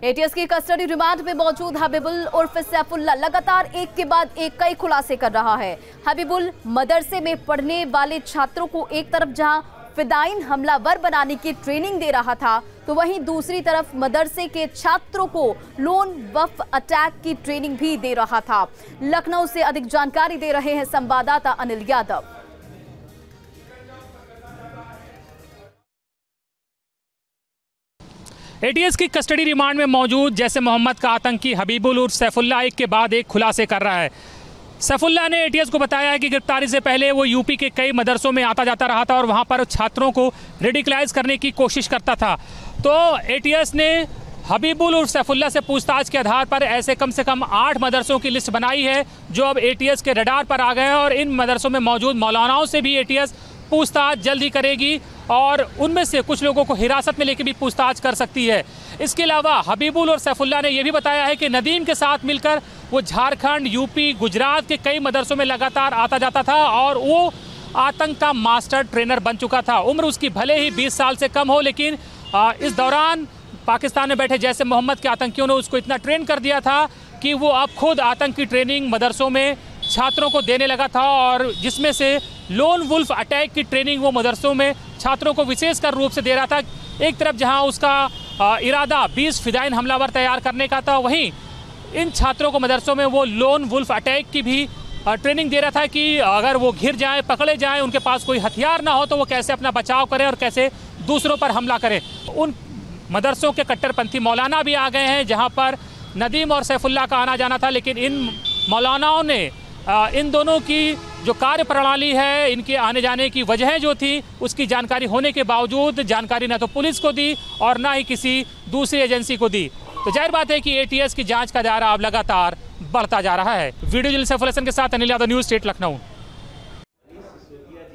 ATS की custody remand में मौजूद हबीबुल उर्फ सैफुल्लाह लगातार एक के बाद एक कई खुलासे कर रहा है। हबीबुल मदरसे में पढ़ने वाले छात्रों को एक तरफ जहां फिदाइन हमलावर बनाने की ट्रेनिंग दे रहा था, तो वहीं दूसरी तरफ मदरसे के छात्रों को लोन वल्फ अटैक की ट्रेनिंग भी दे रहा था। लखनऊ से अधिक जानकारी दे रहे हैं संवाददाता अनिल यादव। एटीएस की कस्टडी रिमांड में मौजूद जैश ए मोहम्मद का आतंकी हबीबुल उर्फ सैफुल्लाह एक के बाद एक खुलासे कर रहा है। सैफुल्लाह ने एटीएस को बताया है कि गिरफ्तारी से पहले वो यूपी के कई मदरसों में आता जाता रहा था और वहां पर छात्रों को रेडिकलाइज करने की कोशिश करता था। तो एटीएस ने हबीबुल उर्फ सैफुल्लाह से पूछताछ के आधार पर ऐसे कम से कम 8 मदरसों की लिस्ट बनाई है जो अब एटीएस के रडार पर आ गए हैं और इन मदरसों में मौजूद मौलानाओं से भी एटीएस पूछताछ जल्द ही करेगी और उनमें से कुछ लोगों को हिरासत में लेकर भी पूछताछ कर सकती है। इसके अलावा हबीबुल और सैफुल्लाह ने यह भी बताया है कि नदीम के साथ मिलकर वो झारखंड, यूपी, गुजरात के कई मदरसों में लगातार आता जाता था और वो आतंक का मास्टर ट्रेनर बन चुका था। उम्र उसकी भले ही 20 साल से कम हो, लेकिन इस दौरान पाकिस्तान में बैठे जैश ए मोहम्मद के आतंकियों ने उसको इतना ट्रेन कर दिया था कि वो अब खुद आतंक की ट्रेनिंग मदरसों में छात्रों को देने लगा था और जिसमें से लोन वुल्फ अटैक की ट्रेनिंग वो मदरसों में छात्रों को विशेषकर रूप से दे रहा था। एक तरफ जहां उसका इरादा 20 फिदाइन हमलावर तैयार करने का था, वहीं इन छात्रों को मदरसों में वो लोन वुल्फ अटैक की भी ट्रेनिंग दे रहा था कि अगर वो घिर जाएं, पकड़े जाएं, उनके पास कोई हथियार ना हो तो वो कैसे अपना बचाव करें और कैसे दूसरों पर हमला करें। उन मदरसों के कट्टरपंथी मौलाना भी आ गए हैं जहाँ पर नदीम और सैफुल्लाह का आना जाना था, लेकिन इन मौलानाओं ने इन दोनों की जो कार्य प्रणाली है, इनके आने जाने की वजह जो थी, उसकी जानकारी होने के बावजूद जानकारी न तो पुलिस को दी और ना ही किसी दूसरी एजेंसी को दी। तो जाहिर बात है कि एटीएस की जांच का दायरा अब लगातार बढ़ता जा रहा है। वीडियो जर्नलिस्ट सैफुल हसन के साथ अनिल यादव, न्यूज़ स्टेट, लखनऊ।